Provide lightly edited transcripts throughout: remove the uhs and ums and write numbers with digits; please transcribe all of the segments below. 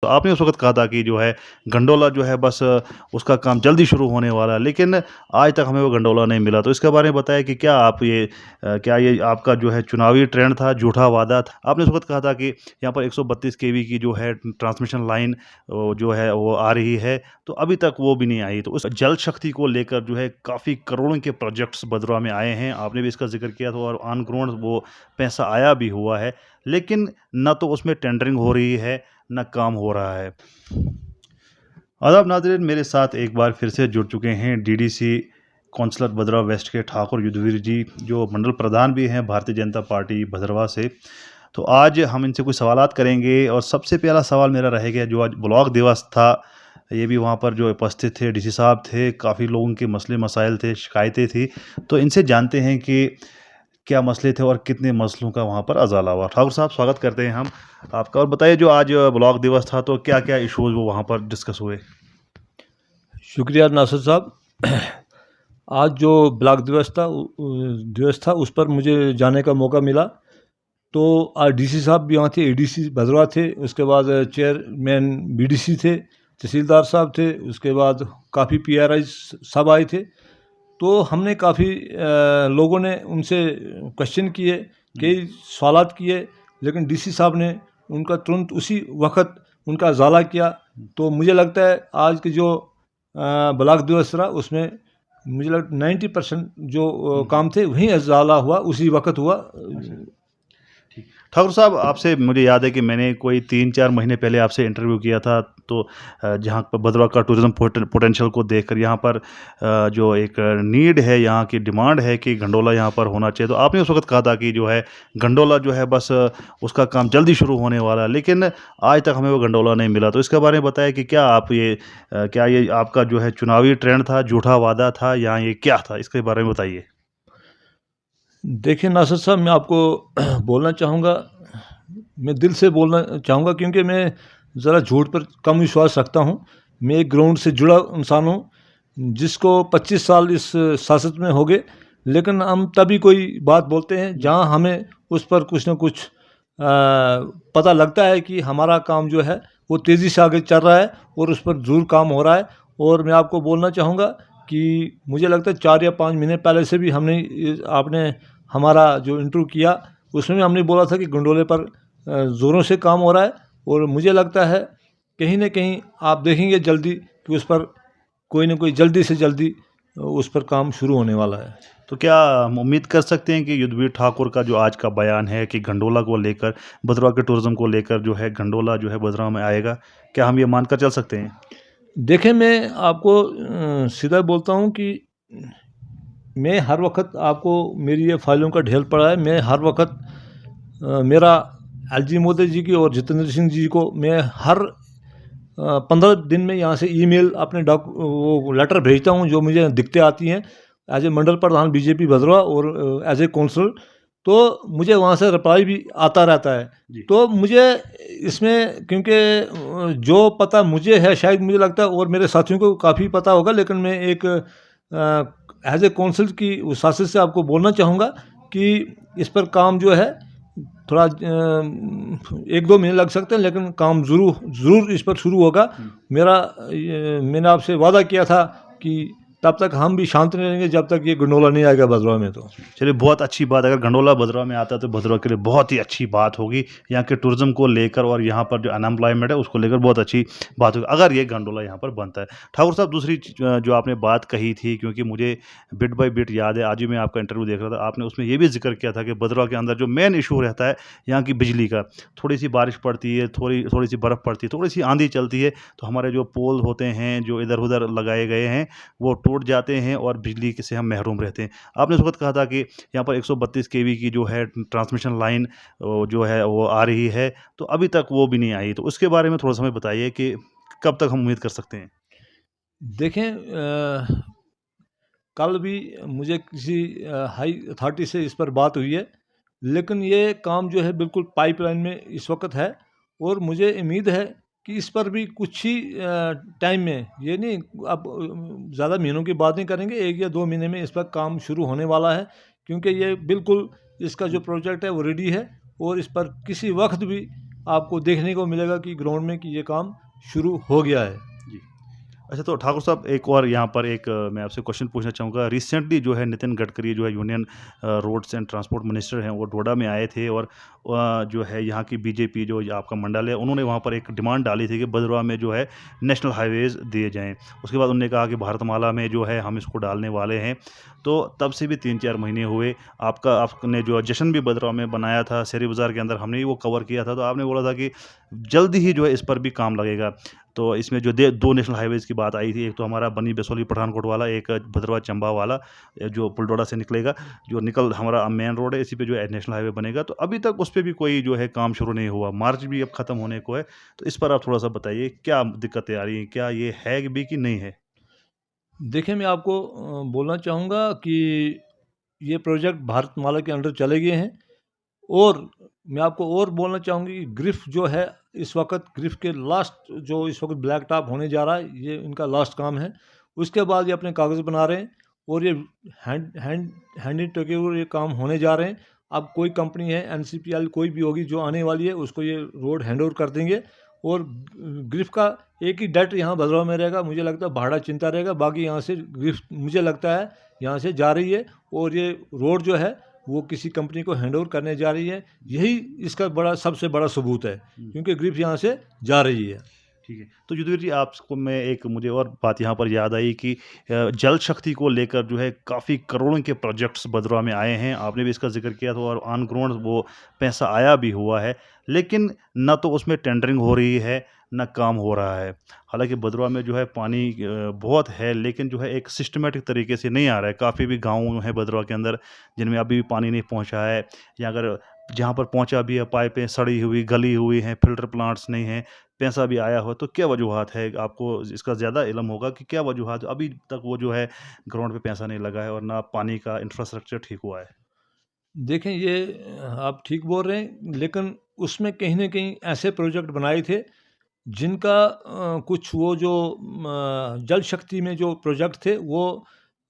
आपने उस वक़्त कहा था कि जो है गंडोला जो है बस उसका काम जल्दी शुरू होने वाला है, लेकिन आज तक हमें वो गंडोला नहीं मिला। तो इसके बारे में बताएँ कि क्या ये आपका जो है चुनावी ट्रेंड था, झूठा वादा था? आपने उस वक़्त कहा था कि यहाँ पर 132 केवी की जो है ट्रांसमिशन लाइन जो है वो आ रही है, तो अभी तक वो भी नहीं आई। तो उस जल शक्ति को लेकर जो है काफ़ी करोड़ों के प्रोजेक्ट्स भदरवा में आए हैं, आपने भी इसका ज़िक्र किया था और ऑन ग्राउंड वो पैसा आया भी हुआ है, लेकिन ना तो उसमें टेंडरिंग हो रही है, ना काम हो रहा है। आदाब नाज़रीन, मेरे साथ एक बार फिर से जुड़ चुके हैं डीडीसी कौंसलर भदरवा वेस्ट के ठाकुर युद्धवीर जी, जो मंडल प्रधान भी हैं भारतीय जनता पार्टी भदरवा से। तो आज हम इनसे कुछ सवालात करेंगे और सबसे पहला सवाल मेरा रहेगा, जो आज ब्लॉक दिवस था, ये भी वहाँ पर जो उपस्थित थे डीसी साहब थे, काफ़ी लोगों के मसले मसाइल थे, शिकायतें थी, तो इनसे जानते हैं कि क्या मसले थे और कितने मसलों का वहाँ पर अजाला हुआ। ठाकुर साहब, स्वागत करते हैं हम आपका, और बताइए जो आज ब्लॉक दिवस था तो क्या क्या इशूज़ वो वहाँ पर डिस्कस हुए? शुक्रिया नासिर साहब। आज जो ब्लॉक दिवस था उस पर मुझे जाने का मौका मिला। तो आज डीसी साहब भी यहाँ थे, एडीसी भदरवा थे, उसके बाद चेयरमैन बीडीसी थे, तहसीलदार साहब थे, उसके बाद काफ़ी पीआरआई सब आए थे। तो हमने काफ़ी लोगों ने उनसे क्वेश्चन किए, कई सवालात किए, लेकिन डीसी साहब ने उनका तुरंत उसी वक्त उनका इजाला किया। तो मुझे लगता है आज के जो ब्लॉक दिवस रहा उसमें मुझे लगता 90% जो काम थे वहीं इजाला हुआ, उसी वक्त हुआ। ठीक। ठाकुर साहब, आपसे मुझे याद है कि मैंने कोई 3-4 महीने पहले आपसे इंटरव्यू किया था, तो जहाँ पर भदरवा का टूरिज़्म पोटेंशियल को देखकर यहाँ पर जो एक नीड है, यहाँ की डिमांड है कि गंडोला यहाँ पर होना चाहिए, तो आपने उस वक़्त कहा था कि जो है गंडोला जो है बस उसका काम जल्दी शुरू होने वाला है, लेकिन आज तक हमें वो गंडोला नहीं मिला। तो इसके बारे में बताएँ कि क्या ये आपका जो है चुनावी ट्रेंड था, झूठा वादा था, या ये क्या था? इसके बारे में बताइए। देखिए नासिर साहब, मैं आपको बोलना चाहूँगा, मैं दिल से बोलना चाहूँगा, क्योंकि मैं ज़रा झूठ पर कम विश्वास रखता हूँ। मैं एक ग्राउंड से जुड़ा इंसान हूँ, जिसको 25 साल इस सियासत में हो गए, लेकिन हम तभी कोई बात बोलते हैं जहाँ हमें उस पर कुछ ना कुछ पता लगता है कि हमारा काम जो है वो तेज़ी से आगे चल रहा है और उस पर ज़रूर काम हो रहा है। और मैं आपको बोलना चाहूँगा कि मुझे लगता है 4 या 5 महीने पहले से भी आपने हमारा जो इंटरव्यू किया उसमें भी हमने बोला था कि गंडोले पर ज़ोरों से काम हो रहा है। और मुझे लगता है कहीं ना कहीं आप देखेंगे जल्दी कि उस पर कोई ना कोई जल्दी से जल्दी उस पर काम शुरू होने वाला है। तो क्या हम उम्मीद कर सकते हैं कि युद्धवीर ठाकुर का जो आज का बयान है कि गंडोला को लेकर, भदरवा के टूरिज़्म को लेकर जो है गंडोला जो है भदरवा में आएगा, क्या हम ये मानकर चल सकते हैं? देखें, मैं आपको सीधा बोलता हूँ कि मैं हर वक्त आपको मेरी ये फाइलों का ढेर पड़ा है। मैं हर वक्त मेरा एलजी मोदी जी की और जितेंद्र सिंह जी को मैं हर 15 दिन में यहाँ से ईमेल अपने वो लेटर भेजता हूँ जो मुझे दिक्कतें आती हैं as a mandal pradhan BJP Bhaderwah और एज ए काउंसलर। तो मुझे वहाँ से रिप्लाई भी आता रहता है। तो मुझे इसमें क्योंकि जो पता मुझे है शायद मुझे लगता है और मेरे साथियों को काफ़ी पता होगा, लेकिन मैं एक एज ए काउंसिल की शासित से आपको बोलना चाहूँगा कि इस पर काम जो है थोड़ा 1-2 महीने लग सकते हैं, लेकिन काम ज़रूर इस पर शुरू होगा। मैंने आपसे वादा किया था कि तब तक हम भी शांत नहीं रहेंगे जब तक ये गंडोला नहीं आएगा भदरवा में। तो चलिए, बहुत अच्छी बात, अगर गंडोला भदरवा में आता है तो भदरवा के लिए बहुत ही अच्छी बात होगी, यहाँ के टूरिज़्म को लेकर और यहाँ पर जो अनएम्प्लॉयमेंट है उसको लेकर बहुत अच्छी बात होगी अगर ये गंडोला यहाँ पर बनता है। ठाकुर साहब, दूसरी जो आपने बात कही थी, क्योंकि मुझे बिट बाई बिट याद है, आज ही मैं आपका इंटरव्यू देख रहा था, आपने उसमें ये भी जिक्र किया था कि भदरवा के अंदर जो मेन इशू रहता है यहाँ की बिजली का, थोड़ी सी बारिश पड़ती है, थोड़ी सी बर्फ़ पड़ती है, थोड़ी सी आंधी चलती है, तो हमारे जो पोल होते हैं जो इधर उधर लगाए गए हैं वो टूट जाते हैं और बिजली से हम महरूम रहते हैं। आपने उस वक़्त कहा था कि यहाँ पर 132 केवी की जो है ट्रांसमिशन लाइन जो है वो आ रही है, तो अभी तक वो भी नहीं आई। तो उसके बारे में थोड़ा-सा हमें बताइए कि कब तक हम उम्मीद कर सकते हैं? देखें, कल भी मुझे किसी हाई अथॉरिटी से इस पर बात हुई है, लेकिन ये काम जो है बिल्कुल पाइपलाइन में इस वक्त है और मुझे उम्मीद है कि इस पर भी कुछ ही टाइम में, ये नहीं अब ज़्यादा महीनों की बात नहीं करेंगे, 1 या 2 महीने में इस पर काम शुरू होने वाला है। क्योंकि ये बिल्कुल इसका जो प्रोजेक्ट है वो रेडी है और इस पर किसी वक्त भी आपको देखने को मिलेगा कि ग्राउंड में कि ये काम शुरू हो गया है। जी। अच्छा, तो ठाकुर साहब एक और यहाँ पर एक मैं आपसे क्वेश्चन पूछना चाहूँगा। रिसेंटली जो है नितिन गडकरी जो है union roads and transport minister हैं, वो डोडा में आए थे और जो है यहाँ की बीजेपी जो आपका मंडल है, उन्होंने वहाँ पर एक डिमांड डाली थी कि भदरवा में जो है नेशनल हाईवेज़ दिए जाएँ। उसके बाद उन्होंने कहा कि भारतमाला में जो है हम इसको डालने वाले हैं। तो तब से भी 3-4 महीने हुए। आपने जो जश्न भी भदरवा में बनाया था, शेरी बाज़ार के अंदर हमने ही वो कवर किया था, तो आपने बोला था कि जल्द ही जो है इस पर भी काम लगेगा। तो इसमें जो 2 नेशनल हाईवेज़ की बात आई थी, एक तो हमारा बनी बसोली पठानकोट वाला, एक भदरवा चंबा वाला, जो पुलडोडा से निकलेगा, जो हमारा मेन रोड है, इसी पे जो है नेशनल हाईवे बनेगा। तो अभी तक उस पे भी कोई जो है काम शुरू नहीं हुआ। मार्च भी अब ख़त्म होने को है, तो इस पर आप थोड़ा-सा बताइए, क्या दिक्कतें आ रही हैं? क्या ये है भी कि नहीं है? देखिए, मैं आपको बोलना चाहूँगा कि ये प्रोजेक्ट भारतमाला के अंडर चले गए हैं, और मैं आपको और बोलना चाहूँगी कि ग्रिफ़ जो है, इस वक़्त ग्रिफ़ के लास्ट जो इस वक़्त ब्लैक टॉप होने जा रहा है, ये इनका लास्ट काम है। उसके बाद ये अपने कागज़ बना रहे हैं, और ये हैंड इन टोके ये काम होने जा रहे हैं। अब कोई कंपनी है, एनसीपीएल कोई भी होगी जो आने वाली है, उसको ये रोड हैंडओवर कर देंगे, और ग्रिफ़ का एक ही डेट यहाँ भदरवा में रहेगा। मुझे लगता है भाड़ा चिंता रहेगा, बाकी यहाँ से ग्रिफ़ मुझे लगता है यहाँ से जा रही है, और ये रोड जो है वो किसी कंपनी को हैंडओवर करने जा रही है। यही इसका सबसे बड़ा सबूत है, क्योंकि ग्रिफ़ यहाँ से जा रही है। ठीक है। तो युद्धवीर जी, आपको मुझे और बात यहाँ पर याद आई कि जल शक्ति को लेकर जो है काफ़ी करोड़ों के प्रोजेक्ट्स भदरवा में आए हैं। आपने भी इसका ज़िक्र किया था और ऑन ग्राउंड वो पैसा आया भी हुआ है। लेकिन ना तो उसमें टेंडरिंग हो रही है, ना काम हो रहा है। हालाँकि भदरवा में जो है पानी बहुत है, लेकिन जो है एक सिस्टमैटिक तरीके से नहीं आ रहा है। काफ़ी भी गाँव हैं भदरवा के अंदर जिनमें अभी भी पानी नहीं पहुँचा है, या अगर जहाँ पर पहुँचा भी है, पाइपें सड़ी हुई, गली हुई हैं, फ़िल्टर प्लांट्स नहीं हैं, पैसा भी आया हो। तो क्या वजूहात है? आपको इसका ज़्यादा इल्म होगा कि क्या वजूहात अभी तक वो जो है ग्राउंड पे पैसा नहीं लगा है और ना पानी का इंफ्रास्ट्रक्चर ठीक हुआ है? देखें, ये आप ठीक बोल रहे हैं, लेकिन उसमें कहीं न कहीं ऐसे प्रोजेक्ट बनाए थे जिनका कुछ वो जो जल शक्ति में जो प्रोजेक्ट थे वो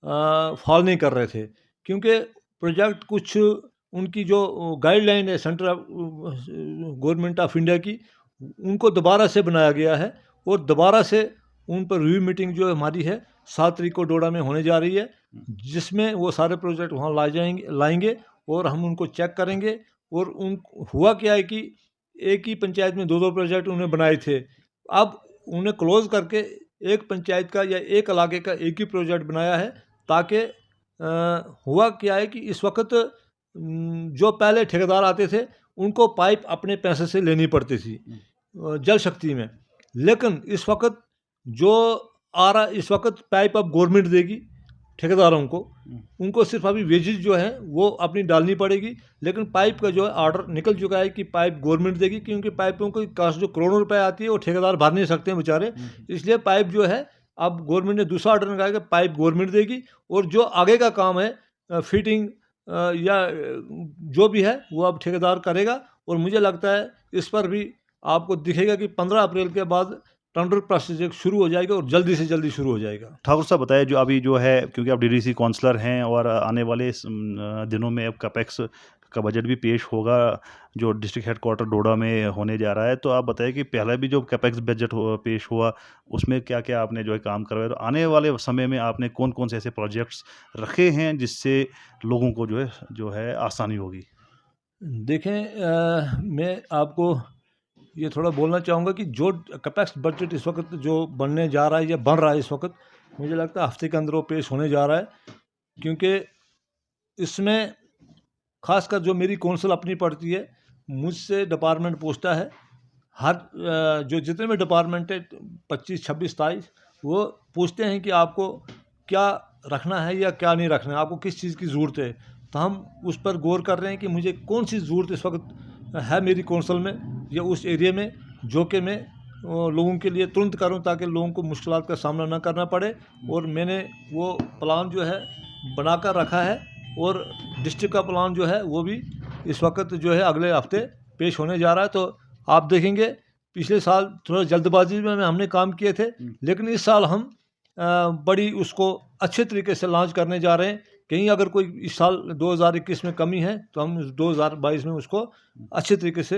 फॉल नहीं कर रहे थे, क्योंकि प्रोजेक्ट कुछ उनकी जो गाइडलाइन है सेंट्रल गवर्नमेंट ऑफ इंडिया की, उनको दोबारा से बनाया गया है, और दोबारा से उन पर रिव्यू मीटिंग जो हमारी है 7 तारीख को डोडा में होने जा रही है, जिसमें वो सारे प्रोजेक्ट वहाँ लाएंगे, और हम उनको चेक करेंगे। और उन हुआ क्या है कि एक ही पंचायत में 2-2 प्रोजेक्ट उन्होंने बनाए थे। अब उन्हें क्लोज़ करके एक पंचायत का या एक इलाके का एक ही प्रोजेक्ट बनाया है, ताकि हुआ क्या है कि इस वक़्त जो पहले ठेकेदार आते थे, उनको पाइप अपने पैसे से लेनी पड़ती थी जल शक्ति में। लेकिन इस वक़्त जो आ रहा, इस वक़्त पाइप अब गवर्नमेंट देगी ठेकेदारों को। उनको सिर्फ अभी वेजेस जो है वो अपनी डालनी पड़ेगी, लेकिन पाइप का जो है ऑर्डर निकल चुका है कि पाइप गवर्नमेंट देगी, क्योंकि पाइपों की कास्ट जो करोड़ों रुपए आती है वो ठेकेदार भर नहीं सकते हैं बेचारे। इसलिए पाइप जो है अब गवर्नमेंट ने दूसरा ऑर्डर निकाला कि पाइप गवर्नमेंट देगी, और जो आगे का काम है फिटिंग या जो भी है वो अब ठेकेदार करेगा। और मुझे लगता है इस पर भी आपको दिखेगा कि 15 अप्रैल के बाद टेंडर प्रोसीजर शुरू हो जाएगा, और जल्दी से जल्दी शुरू हो जाएगा। ठाकुर साहब बताइए, जो अभी जो है, क्योंकि आप डीडीसी काउंसलर हैं और आने वाले दिनों में अब कैपेक्स का बजट भी पेश होगा जो डिस्ट्रिक्ट हेडक्वार्टर डोडा में होने जा रहा है। तो आप बताइए कि पहले भी जो कैपेक्स बजट पेश हुआ, उसमें क्या-क्या आपने जो है काम करवाया? तो आने वाले समय में आपने कौन-कौन से ऐसे प्रोजेक्ट्स रखे हैं जिससे लोगों को जो है आसानी होगी? देखें, मैं आपको ये थोड़ा बोलना चाहूँगा कि जो कैपेक्स बजट इस वक्त जो बनने जा रहा है या बन रहा है इस वक्त, मुझे लगता है हफ्ते के अंदर वो पेश होने जा रहा है, क्योंकि इसमें खासकर जो मेरी कौंसल अपनी पड़ती है, मुझसे डिपार्टमेंट पूछता है हर जो जितने भी डिपार्टमेंट है 25, 26, 27, वो पूछते हैं कि आपको क्या रखना है या क्या नहीं रखना है, आपको किस चीज़ की ज़रूरत है। तो हम उस पर गौर कर रहे हैं कि मुझे कौन सी ज़रूरत इस वक्त है मेरी कौंसल में या उस एरिया में, जो कि मैं लोगों के लिए तुरंत करूं, ताकि लोगों को मुश्किलात का सामना ना करना पड़े। और मैंने वो प्लान जो है बनाकर रखा है, और डिस्ट्रिक्ट का प्लान जो है वो भी इस वक्त जो है अगले हफ्ते पेश होने जा रहा है। तो आप देखेंगे पिछले साल थोड़ा जल्दबाजी में हमने काम किए थे, लेकिन इस साल हम बड़ी उसको अच्छे तरीके से लॉन्च करने जा रहे हैं। कहीं अगर कोई इस साल 2021 में कमी है, तो हम 2022 में उसको अच्छे तरीके से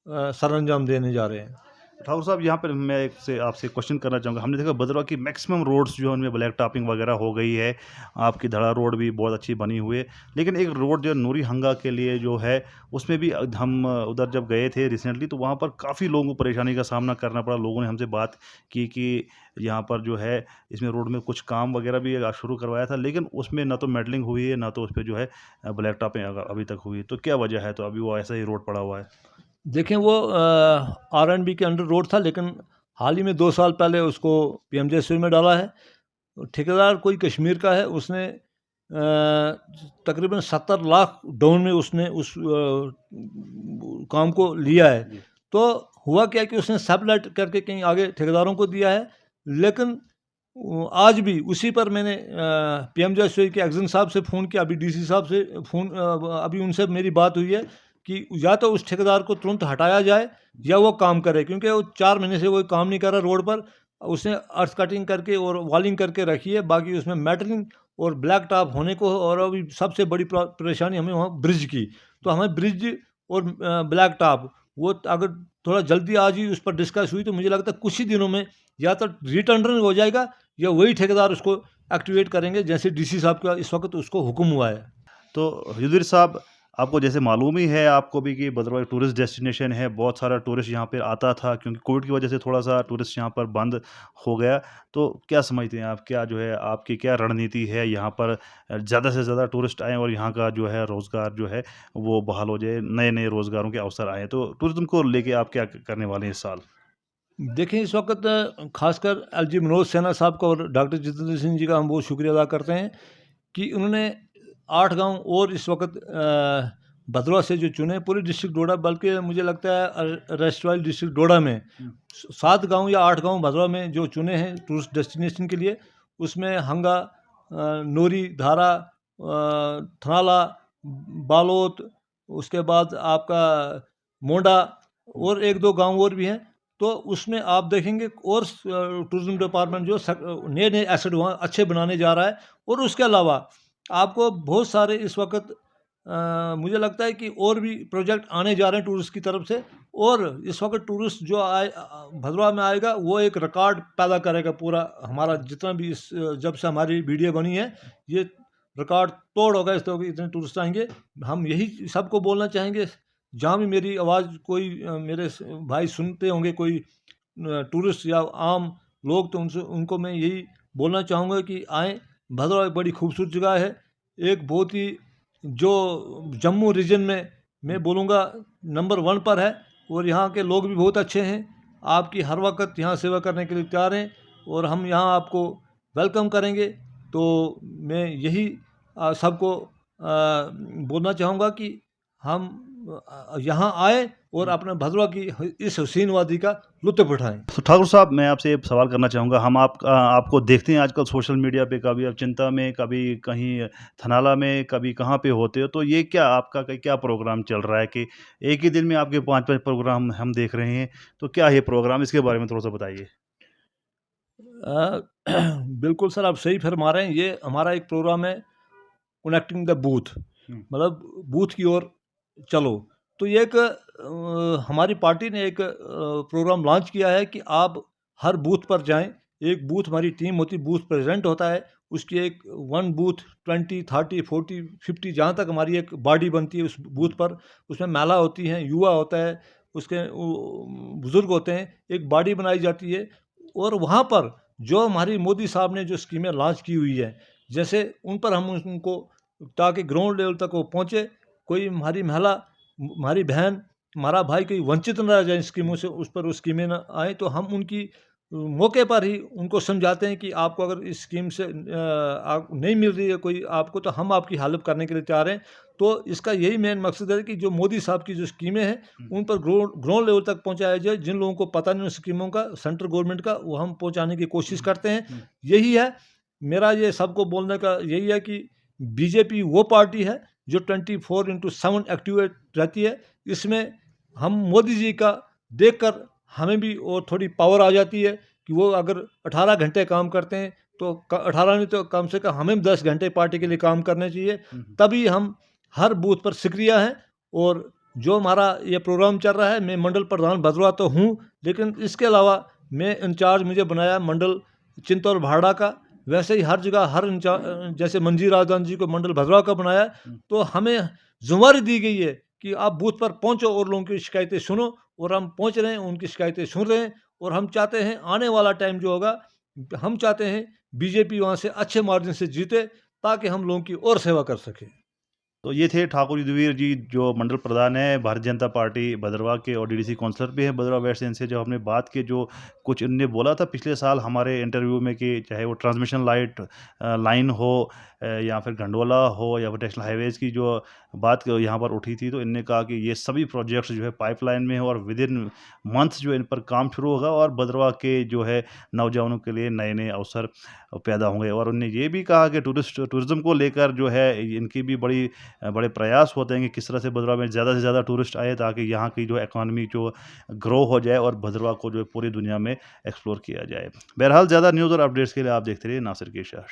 सरअंजाम देने जा रहे हैं। ठाकुर साहब, यहाँ पर मैं एक से आपसे क्वेश्चन करना चाहूँगा। हमने देखा भद्रवाह की मैक्सिमम रोड्स जो है उनमें ब्लैक टॉपिंग वगैरह हो गई है। आपकी धड़ा रोड भी बहुत अच्छी बनी हुई है। लेकिन एक रोड जो नूरी हंगा के लिए जो है उसमें भी हम उधर जब गए थे रिसेंटली, तो वहाँ पर काफ़ी लोगों को परेशानी का सामना करना पड़ा। लोगों ने हमसे बात की कि यहाँ पर जो है इसमें रोड में कुछ काम वगैरह भी शुरू करवाया था, लेकिन उसमें ना तो मेटलिंग हुई है, ना तो उस पे जो है ब्लैक टॉपिंग अभी तक हुई है। तो क्या वजह है? तो अभी वो ऐसा ही रोड पड़ा हुआ है। देखें, वो आर&बी के अंडर रोड था, लेकिन हाल ही में 2 साल पहले उसको पीएमजेएसवाई में डाला है। ठेकेदार कोई कश्मीर का है, उसने तकरीबन 70 लाख डाउन में उसने उस काम को लिया है। जी। तो हुआ क्या कि उसने सबलेट करके कहीं आगे ठेकेदारों को दिया है, लेकिन आज भी उसी पर मैंने पीएमजेएसवाई के एक्जन साहब से फ़ोन किया, अभी डीसी साहब से फ़ोन अभी उनसे मेरी बात हुई है कि या तो उस ठेकेदार को तुरंत हटाया जाए या वो काम करे, क्योंकि वो 4 महीने से कोई काम नहीं कर रहा रोड पर। उसने अर्थ कटिंग करके और वॉलिंग करके रखी है, बाकी उसमें मेटलिंग और ब्लैक टॉप होने को। और अभी सबसे बड़ी परेशानी हमें वहाँ ब्रिज की, तो हमें ब्रिज और ब्लैक टॉप वो अगर थोड़ा जल्दी आज ही उस पर डिस्कस हुई तो मुझे लगता है कुछ ही दिनों में या तो रीटेंडरिंग हो जाएगा या वही ठेकेदार उसको एक्टिवेट करेंगे, जैसे डीसी साहब का इस वक्त उसको हुक्म हुआ है। तो युधिर साहब, आपको जैसे मालूम ही है आपको भी कि भद्रवाह एक टूरिस्ट डेस्टिनेशन है। बहुत सारा टूरिस्ट यहाँ पे आता था, क्योंकि कोविड की वजह से थोड़ा-सा टूरिस्ट यहाँ पर बंद हो गया। तो क्या समझते हैं आप? क्या जो है आपकी क्या रणनीति है यहाँ पर ज़्यादा से ज़्यादा टूरिस्ट आएँ और यहाँ का जो है रोज़गार जो है वो बहाल हो जाए, नए-नए रोज़गारों के अवसर आएँ? तो टूरिज़्म को लेके आप क्या करने वाले हैं इस साल? देखें, इस वक्त खासकर एलजी मनोज सिन्हा साहब का और डॉक्टर जितेंद्र सिंह जी का हम बहुत शुक्रिया अदा करते हैं कि उन्होंने 8 गांव और इस वक्त भद्रवाह से जो चुने, पूरी डिस्ट्रिक्ट डोडा, बल्कि मुझे लगता है रेस्ट वाली डिस्ट्रिक्ट डोडा में 7 गांव या 8 गांव भद्रवाह में जो चुने हैं टूरिस्ट डेस्टिनेशन के लिए, उसमें हंगा, नोरी, धारा, थनाला, बालोत, उसके बाद आपका मोंडा और 1-2 गांव और भी हैं। तो उसमें आप देखेंगे और टूरिज्म डिपार्टमेंट जो नए-नए एसेट वहाँ अच्छे बनाने जा रहा है। और उसके अलावा आपको बहुत सारे इस वक्त मुझे लगता है कि और भी प्रोजेक्ट आने जा रहे हैं टूरिस्ट की तरफ से। और इस वक्त टूरिस्ट जो भद्रवाह में आएगा वो एक रिकॉर्ड पैदा करेगा। पूरा हमारा जितना भी इस जब से हमारी वीडियो बनी है, ये रिकॉर्ड तोड़ होगा। इस तरह के इतने टूरिस्ट आएंगे। हम यही सबको बोलना चाहेंगे, जहाँ भी मेरी आवाज़ कोई मेरे भाई सुनते होंगे, कोई टूरिस्ट या आम लोग, तो उनको मैं यही बोलना चाहूँगा कि आएँ। भद्रवाह एक बड़ी खूबसूरत जगह है, एक बहुत ही जो जम्मू रीजन में मैं बोलूँगा नंबर 1 पर है। और यहाँ के लोग भी बहुत अच्छे हैं, आपकी हर वक्त यहाँ सेवा करने के लिए तैयार हैं और हम यहाँ आपको वेलकम करेंगे। तो मैं यही सबको बोलना चाहूँगा कि हम यहाँ आए और अपने भद्रवाह की इस हसीन वादी का लुत्फ़ उठाएँ। तो ठाकुर साहब, मैं आपसे एक सवाल करना चाहूँगा। हम आपको देखते हैं आजकल सोशल मीडिया पे, कभी आप चिंता में, कभी कहीं थनाला में, कभी कहाँ पे होते हो। तो ये क्या आपका क्या प्रोग्राम चल रहा है कि एक ही दिन में आपके 5-5 प्रोग्राम हम देख रहे हैं? तो क्या है ये प्रोग्राम? इसके बारे में थोड़ा-सा बताइए। अ, बिल्कुल सर, आप सही फरमा रहे हैं। ये हमारा एक प्रोग्राम है, कनेक्टिंग द बूथ, हुँ। मतलब बूथ की ओर चलो। तो ये एक हमारी पार्टी ने एक प्रोग्राम लॉन्च किया है कि आप हर बूथ पर जाएं। एक बूथ हमारी टीम होती, बूथ प्रेसिडेंट होता है, उसकी एक 1 बूथ 20, 30, 40, 50 जहाँ तक हमारी एक बॉडी बनती है उस बूथ पर। उसमें महिला होती हैं, युवा होता है, उसके बुज़ुर्ग होते हैं, एक बॉडी बनाई जाती है। और वहाँ पर जो हमारी मोदी साहब ने जो स्कीमें लॉन्च की हुई है, जैसे उन पर हम उनको, ताकि ग्राउंड लेवल तक वो पहुँचे, कोई हमारी महिला, हमारी बहन, हमारा भाई कोई वंचित न रह जाए स्कीमों से, उस पर वो स्कीमें न आए, तो हम उनकी मौके पर ही उनको समझाते हैं कि आपको अगर इस स्कीम से आप नहीं मिल रही है कोई आपको, तो हम आपकी हेल्प करने के लिए तैयार हैं। तो इसका यही मेन मकसद है कि जो मोदी साहब की जो स्कीमें हैं उन पर ग्राउंड लेवल तक पहुंचाया जाए। जिन लोगों को पता नहीं उन स्कीमों का, सेंट्रल गवर्नमेंट का, वो हम पहुंचाने की कोशिश करते हैं। यही है मेरा, ये सबको बोलने का यही है कि बीजेपी वो पार्टी है जो 24/7 एक्टिव रहती है। इसमें हम मोदी जी का देखकर हमें भी और थोड़ी पावर आ जाती है कि वो अगर 18 घंटे काम करते हैं तो 18 नहीं तो कम से कम हमें 10 घंटे पार्टी के लिए काम करने चाहिए। तभी हम हर बूथ पर सक्रिय हैं और जो हमारा ये प्रोग्राम चल रहा है, मैं मंडल प्रधान भद्रवाह तो हूँ, लेकिन इसके अलावा मैं इंचार्ज मुझे बनाया मंडल चिंतौर भाड़ा का। वैसे ही हर जगह हर जैसे मंजी राजदान जी को मंडल भद्रवाह का बनाया, तो हमें ज़िम्मेवारी दी गई है कि आप बूथ पर पहुँचो और लोगों की शिकायतें सुनो, और हम पहुँच रहे हैं, उनकी शिकायतें सुन रहे हैं। और हम चाहते हैं आने वाला टाइम जो होगा, हम चाहते हैं बीजेपी वहाँ से अच्छे मार्जिन से जीते, ताकि हम लोगों की और सेवा कर सकें। तो ये थे ठाकुर युद्धवीर जी, जो मंडल प्रधान है भारतीय जनता पार्टी भद्रवाह के और डीडीसी काउंसलर भी हैं भद्रवाह वेस्ट। इनसे जो हमने बात की, जो कुछ इनने बोला था पिछले साल हमारे इंटरव्यू में कि चाहे वो ट्रांसमिशन लाइन हो, या फिर गंडोला हो, या फिर नेशनल हाईवेज़ की जो बात यहाँ पर उठी थी, तो इनने कहा कि ये सभी प्रोजेक्ट्स जो है पाइपलाइन में है और विदिन मंथ्स जो इन पर काम शुरू होगा और भद्रवाह के जो है नौजवानों के लिए नए-नए अवसर पैदा होंगे। और उन्होंने ये भी कहा कि टूरिज़्म को लेकर जो है इनकी भी बड़े प्रयास होते हैं कि किस तरह से भद्रवाह में ज़्यादा से ज़्यादा टूरिस्ट आए, ताकि यहाँ की जो इकॉनमी जो ग्रो हो जाए और भद्रवाह को जो है पूरी दुनिया में एक्सप्लोर किया जाए। बहरहाल ज़्यादा न्यूज़ और अपडेट्स के लिए आप देखते रहिए नासिर की शाह।